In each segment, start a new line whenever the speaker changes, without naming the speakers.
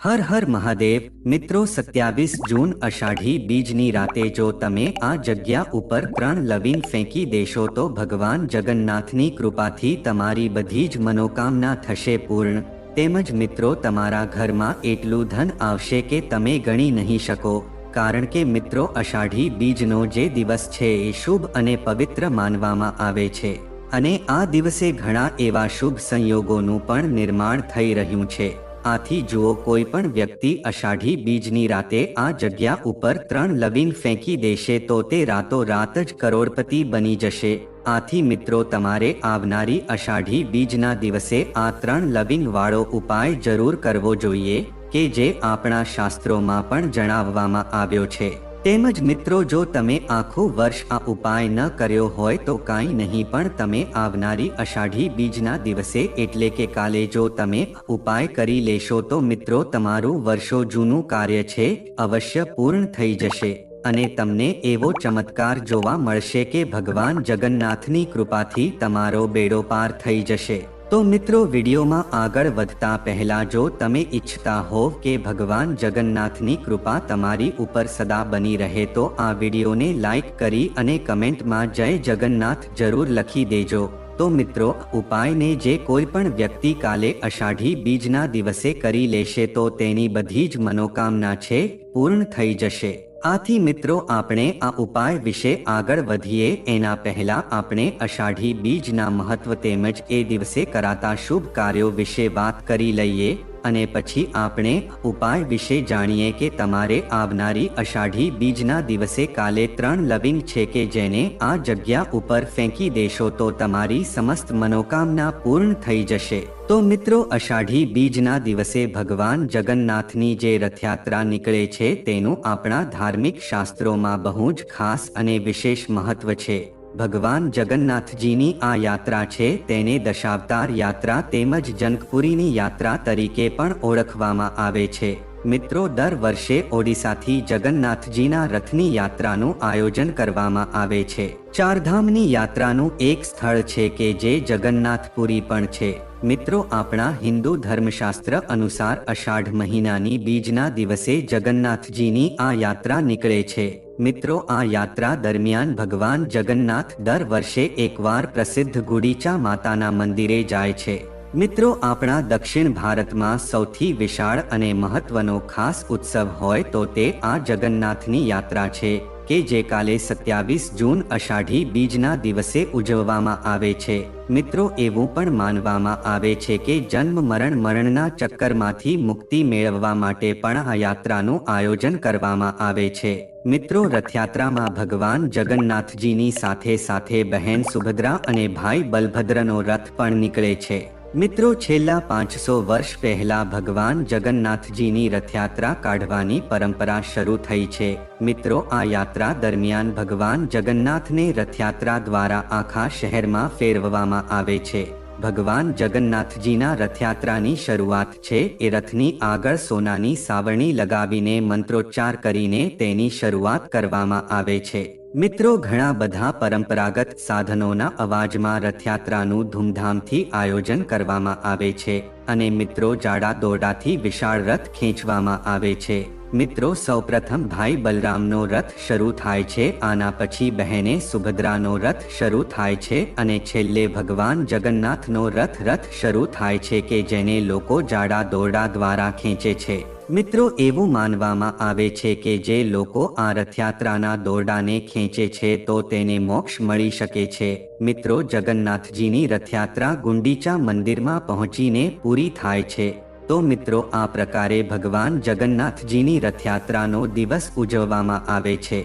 હર હર મહાદેવ। મિત્રો 27 જૂન અષાઢી બીજની રાતે જો તમે આ જગ્યા ઉપર 3 લવિંગ ફેંકી દેશો તો ભગવાન જગન્નાથની કૃપાથી તમારી બધી જ મનોકામના થશે પૂર્ણ। તેમજ મિત્રો તમારા ઘરમાં એટલું ધન આવશે કે તમે ગણી નહીં શકો। કારણ કે મિત્રો અષાઢી બીજનો જે દિવસ છે એ શુભ અને પવિત્ર માનવામાં આવે છે અને આ દિવસે ઘણા એવા શુભ સંયોગોનું પણ નિર્માણ થઈ રહ્યું છે। આથી જુઓ કોઈ પણ વ્યક્તિ અષાઢી બીજની રાતે આ જગ્યા ઉપર 3 લવિંગ ફેંકી દેશે તો તે રાતોરાત જ કરોડપતિ બની જશે। આથી મિત્રો તમારે આવનારી અષાઢી બીજના દિવસે આ 3 લવિંગ વાળો ઉપાય જરૂર કરવો જોઈએ કે જે આપણા શાસ્ત્રોમાં પણ જણાવવામાં આવ્યો છે। તેમજ મિત્રો જો તમે આખું વર્ષ આ ઉપાય ન કર્યો હોય તો કાંઈ નહીં, પણ તમે આવનારી અષાઢી બીજના દિવસે એટલે કે કાલે જો તમે ઉપાય કરી લેશો તો મિત્રો તમારું વર્ષો જૂનું કાર્ય છે અવશ્ય પૂર્ણ થઈ જશે અને તમને એવો ચમત્કાર જોવા મળશે કે ભગવાન જગન્નાથની કૃપાથી તમારો બેડો પાર થઈ જશે। તો મિત્રો વિડીયોમાં આગળ વધતા પહેલા જો તમે ઈચ્છતા હોવ કે ભગવાન જગન્નાથની કૃપા તમારી ઉપર સદા બની રહે તો આ વિડીયોને લાઈક કરી અને કમેન્ટમાં જય જગન્નાથ જરૂર લખી દેજો। તો મિત્રો ઉપાયને જે કોઈ પણ વ્યક્તિ કાલે અષાઢી બીજના દિવસે કરી લેશે તો તેની બધી જ મનોકામના છે પૂર્ણ થઈ જશે। આથી મિત્રો આપણે આ ઉપાય વિશે આગળ વધીએ એના પહેલા આપણે અષાઢી બીજના મહત્વ તેમજ એ દિવસે કરાતા શુભ કાર્યો વિશે વાત કરી લઈએ અને પછી આપણે ઉપાય વિશે જાણીએ કે તમારે આવનારી અષાઢી બીજના દિવસે કાલે 3 લવિંગ છે કે જેને આ જગ્યા ઉપર ફેંકી દેશો તો તમારી સમસ્ત મનોકામના પૂર્ણ થઈ જશે। તો મિત્રો અષાઢી બીજના દિવસે ભગવાન જગન્નાથની જે રથયાત્રા નીકળે છે તેનું આપણા ધાર્મિક શાસ્ત્રોમાં બહુ જ ખાસ અને વિશેષ મહત્વ છે। ભગવાન જગન્નાથજીની આ યાત્રા છે તેને દશાવતાર યાત્રા તેમજ જનકપુરીની યાત્રા તરીકે પણ ઓળખવામાં આવે છે। મિત્રો દર વર્ષે ઓડિશાથી જગન્નાથજીના રથની યાત્રાનું આયોજન કરવામાં આવે છે। ચારધામની યાત્રાનું એક સ્થળ છે કે જે જગન્નાથપુરી પણ છે। મિત્રો આપણા હિન્દુ ધર્મશાસ્ત્ર અનુસાર અષાઢ મહિનાની બીજના દિવસે જગન્નાથજીની આ યાત્રા નીકળે છે। મિત્રો આ યાત્રા દરમિયાન ભગવાન જગન્નાથ દર વર્ષે એકવાર પ્રસિદ્ધ ગુડીચા માતાના મંદિરે જાય છે। મિત્રો આપણા દક્ષિણ ભારતમાં સૌથી વિશાળ અને મહત્વનો ખાસ ઉત્સવ હોય તો તે આ જગન્નાથની યાત્રા છે કે જે કાલે 27 જૂન અષાઢી બીજના દિવસે ઉજવવામાં આવે છે। મિત્રો એવું પણ માનવામાં આવે છે કે જન્મ મરણના ચક્કરમાંથી મુક્તિ મેળવવા માટે પણ આ યાત્રાનું આયોજન કરવામાં આવે છે। મિત્રો રથયાત્રામાં ભગવાન જગન્નાથજીની સાથે સાથે બહેન સુભદ્રા અને ભાઈ બલભદ્રનો રથ પણ નીકળે છે। મિત્રો છેલ્લા 500 વર્ષ પહેલા ભગવાન જગન્નાથજીની રથયાત્રા કાઢવાની પરંપરા શરૂ થઈ છે। મિત્રો આ યાત્રા દરમિયાન ભગવાન જગન્નાથને રથયાત્રા દ્વારા આખા શહેરમાં ફેરવવામાં આવે છે। ભગવાન જગન્નાથજીના રથયાત્રાની શરૂઆત છે એ રથની આગળ સોનાની સાવરણી લગાવીને મંત્રોચ્ચાર કરીને તેની શરૂઆત કરવામાં આવે છે। મિત્રો ઘણા બધા પરંપરાગત સાધનોના અવાજમાં રથયાત્રાનું ધૂમધામથી આયોજન કરવામાં આવે છે અને મિત્રો જાડા દોરડાથી વિશાળ રથ ખેંચવામાં આવે છે। મિત્રો સૌપ્રથમ ભાઈ બલરામનો રથ શરૂ થાય છે, આના પછી બહેને સુભદ્રાનો રથ શરૂ થાય છે અને છેલ્લે ભગવાન જગન્નાથનો રથ શરૂ થાય છે કે જેને લોકો જાડા દોરડા દ્વારા ખેંચે છે। મિત્રો એવું માનવામાં આવે છે કે જે લોકો આ રથયાત્રાના દોરડાને ખેંચે છે તો તેને મોક્ષ મળી શકે છે। મિત્રો જગન્નાથજીની રથયાત્રા ગુંડીચા મંદિરમાં પહોંચીને પૂરી થાય છે। તો મિત્રો આ પ્રકારે ભગવાન જગન્નાથજીની રથયાત્રાનો દિવસ ઉજવવામાં આવે છે।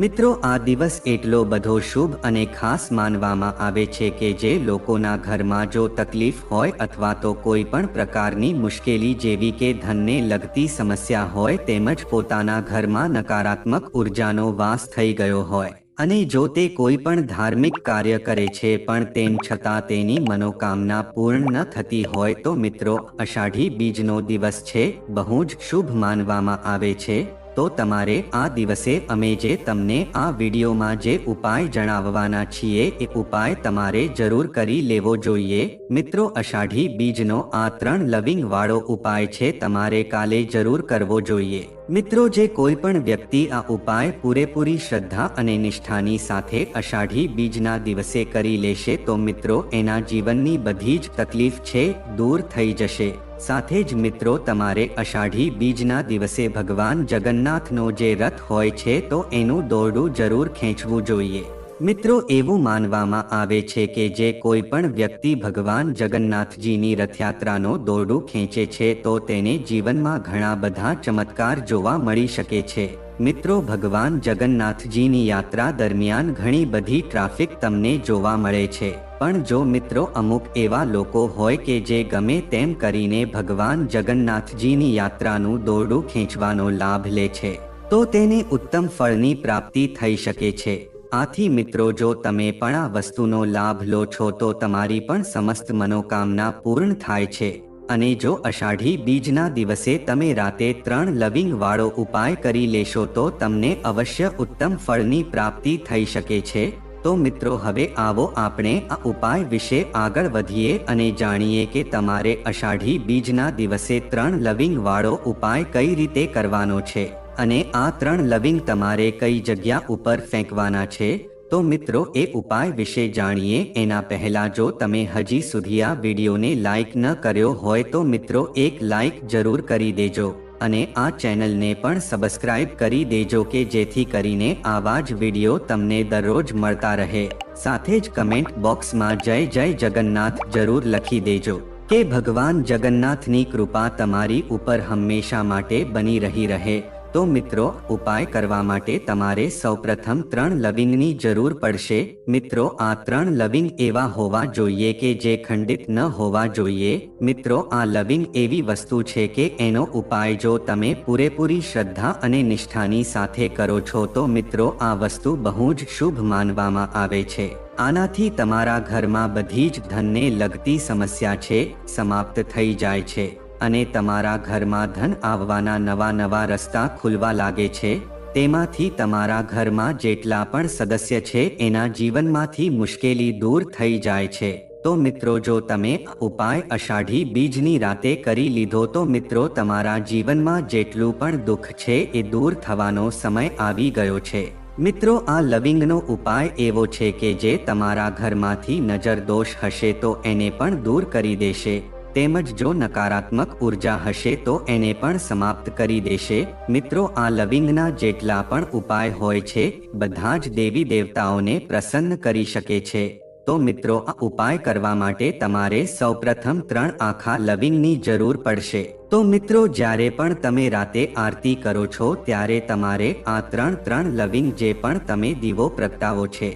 મિત્રો આ દિવસ એટલો બધો શુભ અને ખાસ માનવામાં આવે છે કે જે લોકોના ઘરમાં જો તકલીફ હોય અથવા તો કોઈ પણ પ્રકારની મુશ્કેલી જેવી કે ધનને લગતી સમસ્યા હોય તેમજ પોતાના ઘરમાં નકારાત્મક ઉર્જાનો વાસ થઈ ગયો હોય અને જો તે કોઈ પણ ધાર્મિક કાર્ય કરે છે પણ તેમ છતાં તેની મનોકામના પૂર્ણ ન થતી હોય તો મિત્રો અષાઢી બીજનો દિવસ છે બહુ જ શુભ માનવામાં આવે છે। તો તમારે આ દિવસે અમે જે તમને આ વિડીયોમાં જે ઉપાય જણાવવાના છીએ એ ઉપાય તમારે જરૂર કરી લેવો જોઈએ। મિત્રો, અષાઢી બીજનો આ 3 લવિંગ વાળો ઉપાય છે તમારે કાલે જરૂર કરવો જોઈએ। મિત્રો, જે કોઈ પણ વ્યક્તિ આ ઉપાય પૂરેપૂરી શ્રદ્ધા અને નિષ્ઠાની સાથે અષાઢી બીજના દિવસે કરી લેશે તો મિત્રો એના જીવનની બધી જ તકલીફ છે દૂર થઈ જશે। સાથે જ મિત્રો, તમારે અષાઢી બીજના દિવસે ભગવાન જગન્નાથનો જે રથ હોય છે તો એનું દોરડું જરૂર ખેંચવું જોઈએ। મિત્રો, એવું માનવામાં આવે છે કે જે કોઈ પણ વ્યક્તિ ભગવાન જગન્નાથજીની રથયાત્રાનો દોરડું ખેંચે છે તો તેને જીવનમાં ઘણા બધા ચમત્કાર જોવા મળી શકે છે। મિત્રો, ભગવાન જગન્નાથજીની યાત્રા દરમિયાન ઘણી બધી ટ્રાફિક તમને જોવા મળે છે, પણ જો મિત્રો અમુક એવા લોકો હોય કે જે ગમે તેમ કરીને ભગવાન જગન્નાથજીની યાત્રાનું દોરડું ખેંચવાનો લાભ લે છે તો તેને ઉત્તમ ફળની પ્રાપ્તિ થઈ શકે છે। આથી મિત્રો, જો તમે પણ આ વસ્તુનો લાભ લો છો તો તમારી પણ સમસ્ત મનોકામના પૂર્ણ થાય છે। અને જો અષાઢી બીજના દિવસે તમે રાતે 3 લવિંગ વાળો ઉપાય કરી લેશો તો તમને અવશ્ય ઉત્તમ ફળની પ્રાપ્તિ થઈ શકે છે। તો મિત્રો, હવે આવો આપણે આ ઉપાય વિશે આગળ વધીએ અને જાણીએ કે તમારે અષાઢી બીજના દિવસે 3 લવિંગ વાળો ઉપાય કઈ રીતે કરવાનો છે અને આ 3 લવિંગ તમારે કઈ જગ્યા ઉપર ફેંકવાના છે। તો મિત્રો, એ ઉપાય વિશે જાણીએ એના પહેલા જો તમે હજી સુધી આ વિડીયોને લાઈક ન કર્યો હોય તો મિત્રો એક લાઈક જરૂર કરી દેજો અને આ ચેનલને પણ સબસ્ક્રાઇબ કરી દેજો કે જેથી કરીને આવા જ વિડીયો તમને દરરોજ મળતા રહે। સાથે જ કમેન્ટ બોક્સમાં જય જય જગન્નાથ જરૂર લખી દેજો કે ભગવાન જગન્નાથની કૃપા તમારી ઉપર હંમેશા માટે બની રહે। તો મિત્રો, ઉપાય કરવા માટે તમારે સૌપ્રથમ 3 લવિંગની જરૂર પડશે। મિત્રો, આ 3 લવિંગ એવા હોવા જોઈએ કે જે ખંડિત ન હોવા જોઈએ। મિત્રો, આ લવિંગ એવી વસ્તુ છે કે એનો ઉપાય જો તમે પૂરેપૂરી શ્રદ્ધા અને નિષ્ઠાની સાથે કરો છો તો મિત્રો આ વસ્તુ બહુ જ શુભ માનવામાં આવે છે। આનાથી તમારા ઘરમાં બધી જ ધનને લગતી સમસ્યા છે સમાપ્ત થઈ જાય છે અને તમારા ઘરમાં ધન આવવાના નવા રસ્તા ખુલવા લાગે છે। તેમાંથી તમારા ઘરમાં જેટલા પણ સદસ્ય છે એના જીવનમાંથી મુશ્કેલી દૂર થઈ જાય છે। તો મિત્રો, જો તમે આ ઉપાય અષાઢી બીજની રાતે કરી લીધો તો મિત્રો તમારા જીવનમાં જેટલું પણ દુઃખ છે એ દૂર થવાનો સમય આવી ગયો છે। મિત્રો, આ લવિંગનો ઉપાય એવો છે કે જે તમારા ઘરમાંથી નજર દોષ હશે તો એને પણ દૂર કરી દેશે તેમજ જો નકારાત્મક ઉર્જા હશે તો એને પણ સમાપ્ત કરી દેશે। મિત્રો, આ લવિંગના જેટલા પણ ઉપાય હોય છે બધા જ દેવી દેવતાઓને પ્રસન્ન કરી શકે છે। તો મિત્રો, આ ઉપાય કરવા માટે તમારે સૌપ્રથમ 3 આખા લવિંગની જરૂર પડશે। તો મિત્રો, જ્યારે પણ તમે રાતે આરતી કરો છો ત્યારે તમારે આ 3 લવિંગ જે પણ તમે દીવો પ્રગટાવો છે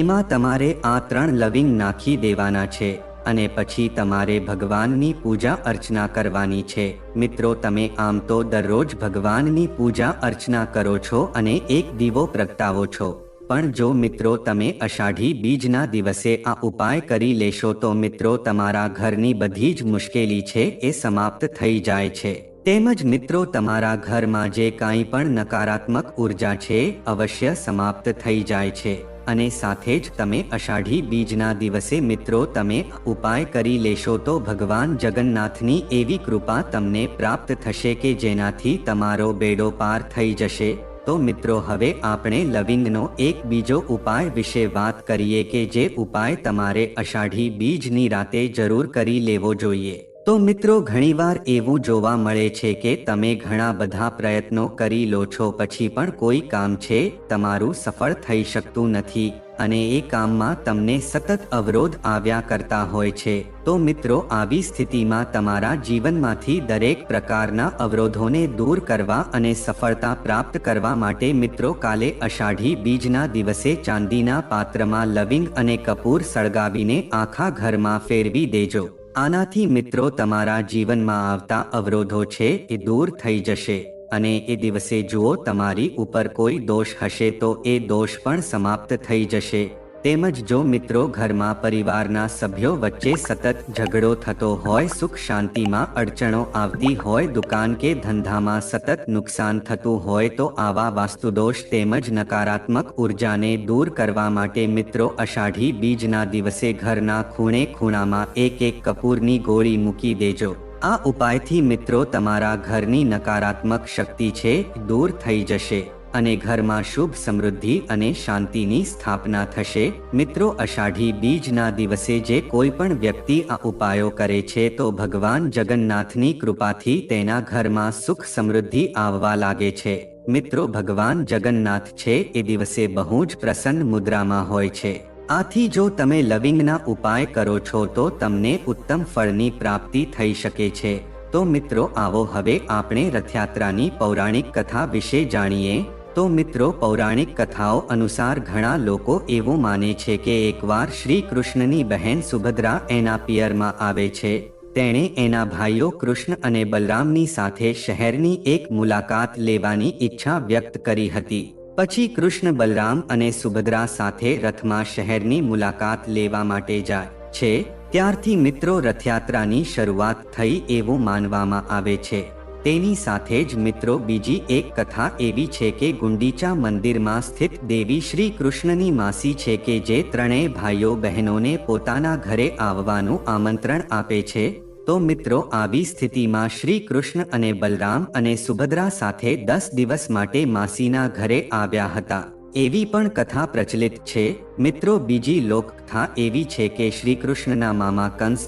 એમાં તમારે આ 3 લવિંગ નાખી દેવાના છે અને પછી તમારે ભગવાનની પૂજા અર્ચના કરવાની છે। મિત્રો, તમે આમ તો દરરોજ ભગવાનની પૂજા અર્ચના કરો છો અને એક દીવો પ્રગટાવો છો, પણ જો મિત્રો તમે અષાઢી બીજના દિવસે આ ઉપાય કરી લેશો તો મિત્રો તમારા ઘરની બધી જ મુશ્કેલી છે એ સમાપ્ત થઈ જાય છે। તેમજ મિત્રો, તમારા ઘરમાં જે કાંઈ પણ નકારાત્મક ઉર્જા છે અવશ્ય સમાપ્ત થઈ જાય છે અને સાથે જ તમે અષાઢી બીજના દિવસે મિત્રો તમે ઉપાય કરી લેશો તો ભગવાન જગન્નાથની એવી કૃપા તમને પ્રાપ્ત થશે કે જેનાથી તમારો બેડો પાર થઈ જશે। તો મિત્રો, હવે આપણે લવિંગનો એક બીજો ઉપાય વિશે વાત કરીએ કે જે ઉપાય તમારે અષાઢી બીજની રાતે જરૂર કરી લેવો જોઈએ। તો મિત્રો, ઘણીવાર એવું જોવા મળે છે કે તમે ઘણા બધા પ્રયત્નો કરી લો છો પછી પણ કોઈ કામ છે તમારું સફળ થઈ શકતું નથી અને એ કામમાં તમને સતત અવરોધ આવ્યા કરતા હોય છે। તો મિત્રો, આવી સ્થિતિમાં તમારા જીવનમાંથી દરેક પ્રકારના અવરોધોને દૂર કરવા અને સફળતા પ્રાપ્ત કરવા માટે મિત્રો કાલે અષાઢી બીજના દિવસે ચાંદીના પાત્રમાં લવિંગ અને કપૂર સળગાવીને આખા ઘરમાં ફેરવી દેજો। આનાથી મિત્રો તમારા જીવનમાં આવતા અવરોધો છે એ દૂર થઈ જશે અને એ દિવસે જુઓ તમારી ઉપર કોઈ દોષ હશે તો એ દોષ પણ સમાપ્ત થઈ જશે। તેમજ જો મિત્રો ઘરમાં પરિવારના સભ્યો વચ્ચે સતત ઝઘડો થતો હોય, સુખ શાંતિમાં અડચણો આવતી હોય, દુકાન કે ધંધામાં સતત નુકસાન થતું હોય તો આવા વાસ્તુદોષ તેમજ નકારાત્મક ઉર્જાને દૂર કરવા માટે મિત્રો અષાઢી બીજના દિવસે ઘરના ખૂણે ખૂણામાં એક કપૂરની ગોળી મૂકી દેજો। આ ઉપાયથી મિત્રો તમારા ઘરની નકારાત્મક શક્તિ છે દૂર થઈ જશે અને ઘરમાં શુભ સમૃદ્ધિ અને શાંતિની સ્થાપના થશે। મિત્રો અષાઢી બીજના દિવસે જે કોઈ પણ વ્યક્તિ આ ઉપાયો કરે છે તો ભગવાન જગન્નાથની કૃપાથી તેના ઘરમાં સુખ સમૃદ્ધિ આવવા લાગે છે। મિત્રો ભગવાન જગન્નાથ છે એ દિવસે બહુ જ પ્રસન્ન મુદ્રામાં હોય છે। આથી જો તમે લવિંગના ઉપાય કરો છો તો તમને ઉત્તમ ફળની પ્રાપ્તિ થઈ શકે છે। તો મિત્રો આવો હવે આપણે રથયાત્રાની પૌરાણિક કથા વિશે જાણીએ। તો મિત્રો પૌરાણિક કથાઓ અનુસાર ઘણા લોકો એવું માને છે કે એકવાર શ્રી કૃષ્ણની બહેન સુભદ્રા એના પિયરમાં આવે છે। તેણે એના ભાઈઓ કૃષ્ણ અને બલરામની સાથે શહેરની એક મુલાકાત લેવાની ઈચ્છા વ્યક્ત કરી હતી। પછી કૃષ્ણ બલરામ અને સુભદ્રા સાથે રથમાં શહેરની મુલાકાત લેવા માટે જાય છે। ત્યારથી મિત્રો રથયાત્રાની શરૂઆત થઈ એવું માનવામાં આવે છે। તેની સાથે જ મિત્રો બીજી એક કથા એવી છે કે ગુંડીચા મંદિરમાં સ્થિત દેવી શ્રી કૃષ્ણની માસી છે કે જે ત્રણેય ભાઈઓ બહેનોને પોતાના ઘરે આવવાનું આમંત્રણ આપે છે। તો મિત્રો આવી સ્થિતિમાં શ્રી કૃષ્ણ અને બલરામ અને સુભદ્રા સાથે 10 દિવસ માટે માસીના ઘરે આવ્યા હતા એવી પણ કથા પ્રચલિત છે। મિત્રો બીજી લોકકથા એવી છે કે શ્રી કૃષ્ણના મામા કંસ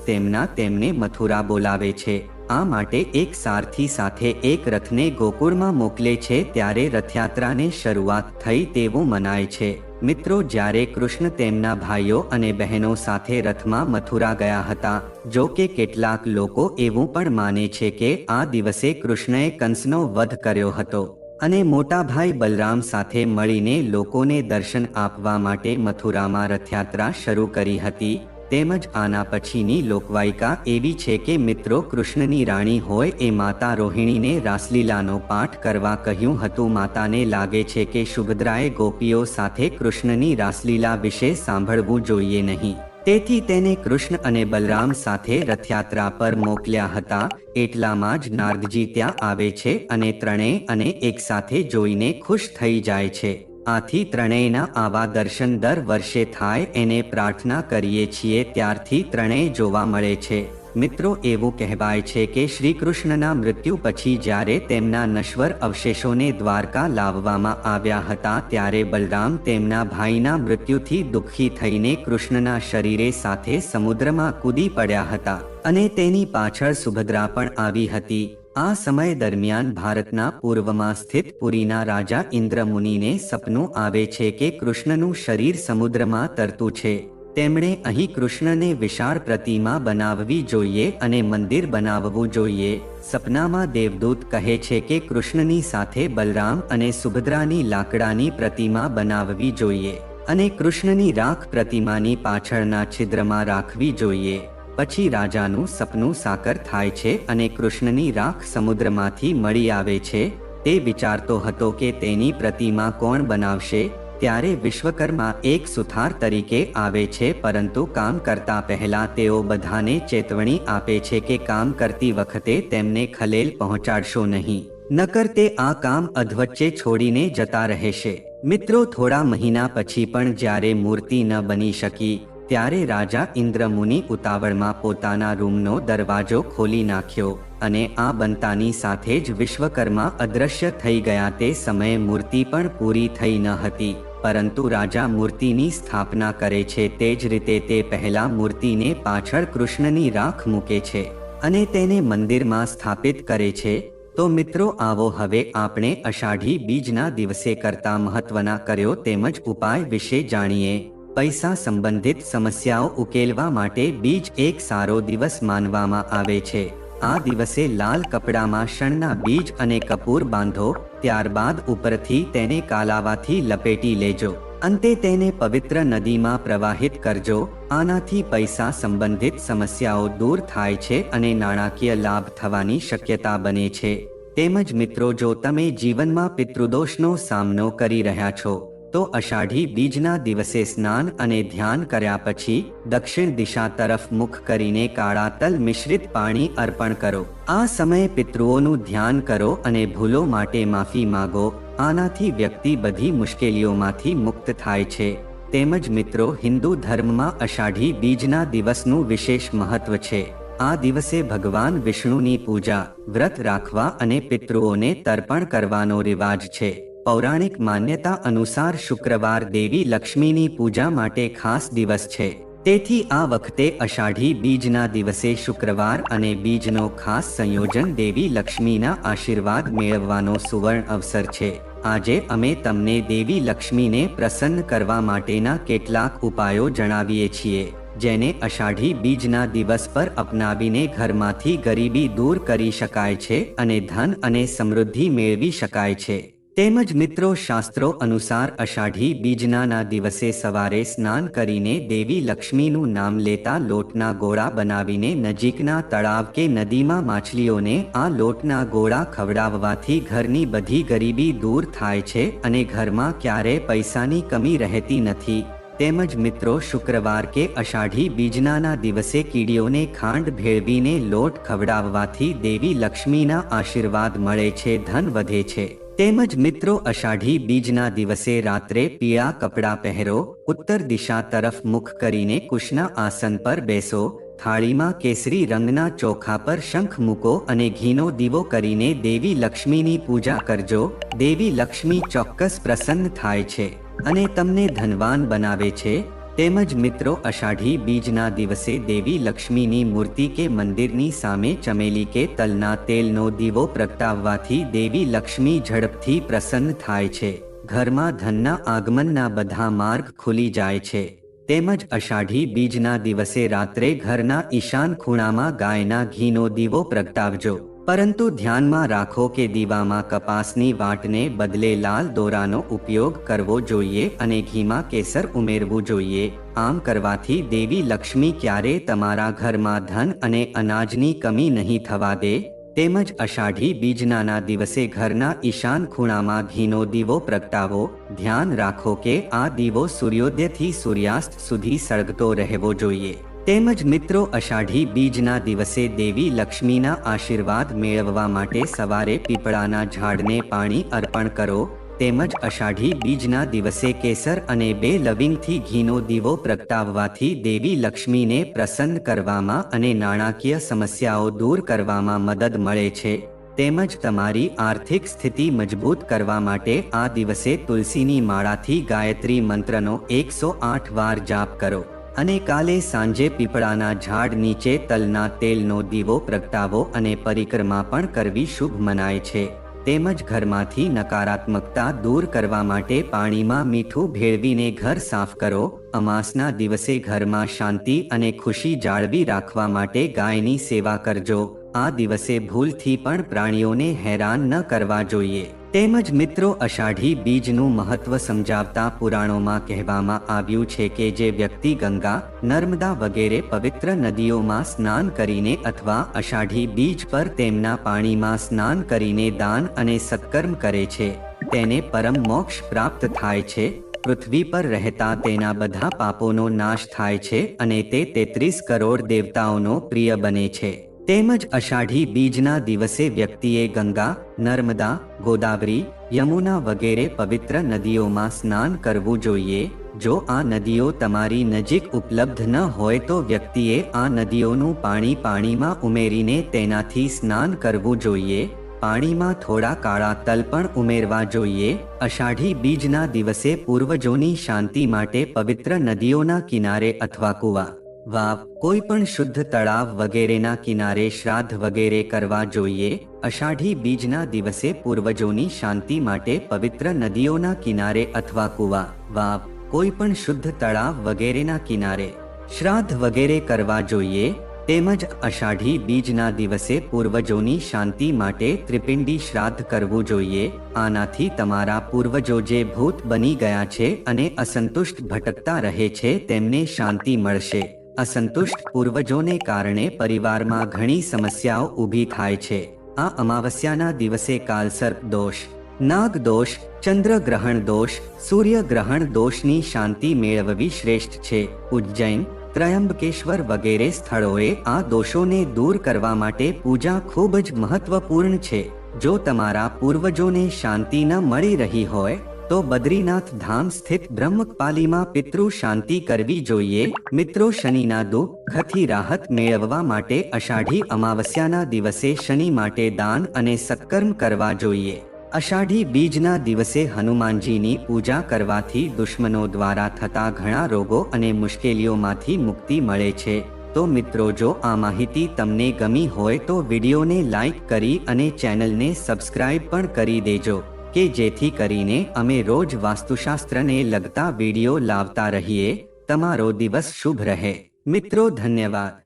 તેમને મથુરા બોલાવે છે। આ માટે એક સારથી સાથે એક રથને ગોકુળમાં મોકલે છે। ત્યારે રથયાત્રાને શરૂઆત થઈ તેવું મનાય છે। મિત્રો જ્યારે કૃષ્ણ તેમના ભાઈઓ અને બહેનો સાથે રથમાં મથુરા ગયા હતા, જો કે કેટલાક લોકો એવું પણ માને છે કે આ દિવસે કૃષ્ણએ કંસનો વધ કર્યો હતો અને મોટા ભાઈ બલરામ સાથે મળીને લોકોને દર્શન આપવા માટે મથુરામાં રથયાત્રા શરૂ કરી હતી। તેમજ આના પછીની લોકવાયકા એવી છે કે મિત્રો કૃષ્ણની રાણી હોય એ માતા રોહિણીને રાસલીલાનો પાઠ કરવા કહ્યું હતું। માતાને લાગે છે કે સુભદ્રાએ ગોપીઓ સાથે કૃષ્ણની રાસલીલા વિશે સાંભળવું જોઈએ નહીં, તેથી તેને કૃષ્ણ અને બલરામ સાથે રથયાત્રા પર મોકલ્યા હતા। એટલામાં જ નારદજી ત્યાં આવે છે અને ત્રણેય એક સાથે જોઈને ખુશ થઈ જાય છે। આથી ત્રણેયના આવા દર્શન દર વર્ષે થાય એને પ્રાર્થના કરીએ છીએ ત્યારથી ત્રણેય જોવા મળે છે। મિત્રો એવું કહેવાય છે કે શ્રી કૃષ્ણના મૃત્યુ પછી જ્યારે તેમના નશ્વર અવશેષોને દ્વારકા લાવવામાં આવ્યા હતા ત્યારે બલરામ તેમના ભાઈના મૃત્યુથી દુઃખી થઈને કૃષ્ણના શરીરે સાથે સમુદ્રમાં કૂદી પડ્યા હતા અને તેની પાછળ સુભદ્રા પણ આવી હતી। આ સમય દરમિયાન ભારતના પૂર્વમાં સ્થિત પુરીના રાજા ઇન્દ્રમુનિને સપનું આવે છે કે કૃષ્ણનું શરીર સમુદ્રમાં તરતું છે। તેમણે અહીં કૃષ્ણને વિશાળ પ્રતિમા બનાવવી જોઈએ અને મંદિર બનાવવું જોઈએ। સપનામાં દેવદૂત કહે છે કે કૃષ્ણની સાથે બલરામ અને સુભદ્રાની લાકડાની પ્રતિમા બનાવવી જોઈએ અને કૃષ્ણની રાખ પ્રતિમાની પાછળના છિદ્રમાં રાખવી જોઈએ। પછી રાજાનું સપનું સાકાર થાય છે અને કૃષ્ણની રાખ સમુદ્રમાંથી મળી આવે છે। તે વિચારતો હતો કે તેની પ્રતિમા કોણ બનાવશે ત્યારે વિશ્વકર્મા એક સુથાર તરીકે આવે છે, પરંતુ કામ કરતા પહેલા તેઓ બધાને ચેતવણી આપે છે કે કામ કરતી વખતે તેમને ખલેલ પહોંચાડશો નહીં, નકર તે આ કામ અધવચ્ચે છોડીને જતા રહેશે। મિત્રો થોડા મહિના પછી પણ જ્યારે મૂર્તિ ન બની શકી ત્યારે રાજા ઇન્દ્રમુનિ ઉતાવળમાં પોતાના રૂમનો દરવાજો ખોલી નાખ્યો અને આ બનતાની સાથે જ વિશ્વકર્મા અદૃશ્ય થઈ ગયા। તે સમયે મૂર્તિ પણ પૂરી થઈ ન હતી, પરંતુ રાજા મૂર્તિની સ્થાપના કરે છે તે જ રીતે તે પહેલા મૂર્તિને પાછળ કૃષ્ણની રાખ મૂકે છે અને તેને મંદિરમાં સ્થાપિત કરે છે। તો મિત્રો આવો હવે આપણે અષાઢી બીજના દિવસે કરતા મહત્વના કર્યો તેમજ ઉપાય વિશે જાણીએ। પૈસા સંબંધિત સમસ્યાઓ ઉકેલવા માટે બીજ એક સારો દિવસ માનવામાં આવે છે। આ દિવસે લાલ કપડામાં શણના બીજ અને કપૂર બાંધો, ત્યારબાદ ઉપરથી તેને કાલાવાથી લપેટી લેજો, અંતે તેને પવિત્ર નદીમાં પ્રવાહિત કરજો। આનાથી પૈસા સંબંધિત સમસ્યાઓ દૂર થાય છે અને નાણાકીય લાભ થવાની શક્યતા બને છે। તેમજ મિત્રો જો તમે જીવનમાં પિતૃદોષનો સામનો કરી રહ્યા છો તો અષાઢી બીજના દિવસે સ્નાન અને ધ્યાન કર્યા પછી દક્ષિણ દિશા તરફ મુખ કરીને કાળા તલ મિશ્રિત પાણી અર્પણ કરો. આ સમયે પિતૃઓનું ધ્યાન કરો અને ભૂલો માટે માફી માંગો. આનાથી વ્યક્તિ બધી મુશ્કેલીઓમાંથી મુક્ત થાય છે. તેમજ મિત્રો, હિન્દુ ધર્મમાં અષાઢી બીજના દિવસનું વિશેષ મહત્વ છે. આ દિવસે ભગવાન વિષ્ણુની પૂજા, વ્રત રાખવા અને પિતૃઓને તર્પણ કરવાનો રિવાજ છે. પૌરાણિક માન્યતા અનુસાર શુક્રવાર દેવી લક્ષ્મીની પૂજા માટે ખાસ દિવસ છે. તેથી આ વખતે અષાઢી બીજના દિવસે શુક્રવાર અને બીજનો ખાસ સંયોજન દેવી લક્ષ્મીના આશીર્વાદ મેળવવાનો સુવર્ણ અવસર છે. આજે અમે તમને દેવી લક્ષ્મીને પ્રસન્ન કરવા માટેના કેટલાક ઉપાયો જણાવીએ છીએ, જેને અષાઢી બીજના દિવસ પર અપનાવીને ઘરમાંથી ગરીબી દૂર કરી શકાય છે અને ધન અને સમૃદ્ધિ મેળવી શકાય છે. તેમજ મિત્રો, શાસ્ત્રો અનુસાર અષાઢી બીજના દિવસે સવારે સ્નાન કરીને દેવી લક્ષ્મીનું નામ લેતા લોટના ગોળા બનાવીને નજીકના તળાવ કે નદીમાં માછલીઓને આ લોટના ગોળા ખવડાવવાથી ઘરની બધી ગરીબી દૂર થાય છે અને ઘરમાં ક્યારેય પૈસાની કમી રહેતી નથી. તેમજ મિત્રો, શુક્રવાર કે અષાઢી બીજના દિવસે કીડીઓને ખાંડ ભેળવીને લોટ ખવડાવવાથી દેવી લક્ષ્મીના આશીર્વાદ મળે છે, ધન વધે છે. તેમજ મિત્રો, અષાઢી બીજના દિવસે રાત્રે પીળા કપડાં પહેરો, ઉત્તર દિશા તરફ મુખ કરીને કુશના આસન પર બેસો, થાળીમાં કેસરી રંગના ચોખા પર શંખ મૂકો અને ઘીનો દીવો કરીને દેવી લક્ષ્મીની પૂજા કરજો. દેવી લક્ષ્મી ચોક્કસ પ્રસન્ન થાય છે અને તમને ધનવાન બનાવે છે. તેમજ મિત્રો, અષાઢી બીજના દિવસે દેવી લક્ષ્મીની મૂર્તિ કે મંદિરની સામે ચમેલી કે તલના તેલનો દીવો પ્રગટાવવાથી દેવી લક્ષ્મી ઝડપથી પ્રસન્ન થાય છે. ઘરમાં ધનના આગમનના બધા માર્ગ ખુલી જાય છે. તેમજ અષાઢી બીજના દિવસે રાત્રે ઘરના ઈશાન ખૂણામાં ગાયના ઘીનો દીવો પ્રગટાવજો. પરંતુ ધ્યાનમાં રાખો કે દીવામાં કપાસની વાટને બદલે લાલ દોરાનો ઉપયોગ કરવો જોઈએ અને ઘીમાં કેસર ઉમેરવું જોઈએ. આમ કરવાથી દેવી લક્ષ્મી ક્યારેય તમારા ઘરમાં ધન અને અનાજની કમી નહીં થવા દે. તેમજ અષાઢી બીજના દિવસે ઘરના ઈશાન ખૂણામાં ઘીનો દીવો પ્રગટાવો. ધ્યાન રાખો કે આ દીવો સૂર્યોદયથી સૂર્યાસ્ત સુધી સળગતો રહેવો જોઈએ. તેમજ મિત્રો, અષાઢી બીજના દિવસે દેવી લક્ષ્મીના આશીર્વાદ મેળવવા માટે સવારે પીપળાના ઝાડને પાણી અર્પણ કરો. તેમજ અષાઢી બીજના દિવસે કેસર અને 2 લવિંગથી ઘીનો દીવો પ્રગટાવવાથી દેવી લક્ષ્મીને પ્રસન્ન કરવામાં અને નાણાકીય સમસ્યાઓ દૂર કરવામાં મદદ મળે છે. તેમજ તમારી આર્થિક સ્થિતિ મજબૂત કરવા માટે આ દિવસે તુલસીની માળાથી ગાયત્રી મંત્રનો 108 વાર જાપ કરો અને કાલે સાંજે પીપળાના ઝાડ નીચે તલના તેલનો દીવો પ્રગટાવો અને પરિક્રમા પણ કરવી શુભ મનાય છે. તેમજ ઘરમાંથી નકારાત્મકતા દૂર કરવા માટે પાણીમાં મીઠું ભેળવીને ઘર સાફ કરો. અમાસના દિવસે ઘરમાં શાંતિ અને ખુશી જાળવી રાખવા માટે ગાયની સેવા કરજો. આ દિવસે ભૂલથી પણ પ્રાણીઓને હેરાન ન કરવા જોઈએ. તેમજ મિત્રો, અષાઢી બીજનું મહત્વ સમજાવતા પુરાણોમાં કહેવામાં આવ્યું છે કે જે વ્યક્તિ ગંગા, નર્મદા વગેરે પવિત્ર નદીઓમાં સ્નાન કરીને અથવા અષાઢી બીજ પર તેમના પાણીમાં સ્નાન કરીને દાન અને સત્કર્મ કરે છે, તેને પરમ મોક્ષ પ્રાપ્ત થાય છે. પૃથ્વી પર રહેતા તેના બધા પાપોનો નાશ થાય છે અને તે 33 કરોડ દેવતાઓનો પ્રિય બને છે. તેમજ અષાઢી બીજના દિવસે વ્યક્તિએ ગંગા, નર્મદા, ગોદાવરી, યમુના વગેરે પવિત્ર નદીઓમાં સ્નાન કરવું જોઈએ. જો આ નદીઓ તમારી નજીક ઉપલબ્ધ ન હોય તો વ્યક્તિએ આ નદીઓનું પાણીમાં ઉમેરીને તેનાથી સ્નાન કરવું જોઈએ. પાણીમાં થોડા કાળા તલ પણ ઉમેરવા જોઈએ. અષાઢી બીજના દિવસે પૂર્વજોની શાંતિ માટે પવિત્ર નદીઓના કિનારે અથવા કૂવા, વાવ, કોઈ પણ શુદ્ધ તળાવ વગેરેના કિનારે શ્રાદ્ધ વગેરે કરવા જોઈએ. અષાઢી બીજના દિવસે પૂર્વજોની શાંતિ માટે પવિત્ર નદીઓના કિનારે અથવા કૂવા, વાવ, કોઈ પણ શુદ્ધ તળાવ વગેરેના કિનારે શ્રાદ્ધ વગેરે કરવા જોઈએ. તેમજ અષાઢી બીજના દિવસે પૂર્વજોની શાંતિ માટે ત્રિપિંડી શ્રાદ્ધ કરવું જોઈએ. આનાથી તમારા પૂર્વજો જે ભૂત બની ગયા છે અને અસંતુષ્ટ ભટકતા રહે છે તેમને શાંતિ મળશે. અસંતુષ્ટ પૂર્વજોને કારણે પરિવારમાં ઘણી સમસ્યાઓ ઊભી થાય છે. આ અમાવસ્યાના દિવસે કાલસર્પ દોષ, નાગ દોષ, ચંદ્રગ્રહણ દોષ, સૂર્યગ્રહણ દોષની શાંતિ મેળવવી શ્રેષ્ઠ છે. ઉજ્જૈન, ત્રયંબકેશ્વર વગેરે સ્થળોએ આ દોષોને દૂર કરવા માટે પૂજા ખૂબ જ મહત્વપૂર્ણ છે. જો તમારા પૂર્વજોને શાંતિ ન મળી રહી હોય તો બદ્રીનાથ ધામ સ્થિત બ્રહ્મકપાલીમાં પિતૃ શાંતિ કરવી જોઈએ. મિત્રો, શનિના દુઃખથી રાહત મેળવવા માટે અષાઢી અમાવસ્યાના દિવસે શનિ માટે દાન અને સત્કર્મ કરવા જોઈએ. અષાઢી બીજના દિવસે હનુમાનજીની પૂજા કરવાથી દુશ્મનો દ્વારા થતા ઘણા રોગો અને મુશ્કેલીઓમાંથી મુક્તિ મળે છે. તો મિત્રો, જો આ માહિતી તમને ગમી હોય તો વિડીયોને લાઈક કરી અને ચેનલને સબસ્ક્રાઇબ પણ કરી દેજો કે જેથી કરીને અમે રોજ વાસ્તુશાસ્ત્રને લગતા વિડીયો લાવતા રહીએ. તમારો દિવસ શુભ રહે. મિત્રો, ધન્યવાદ.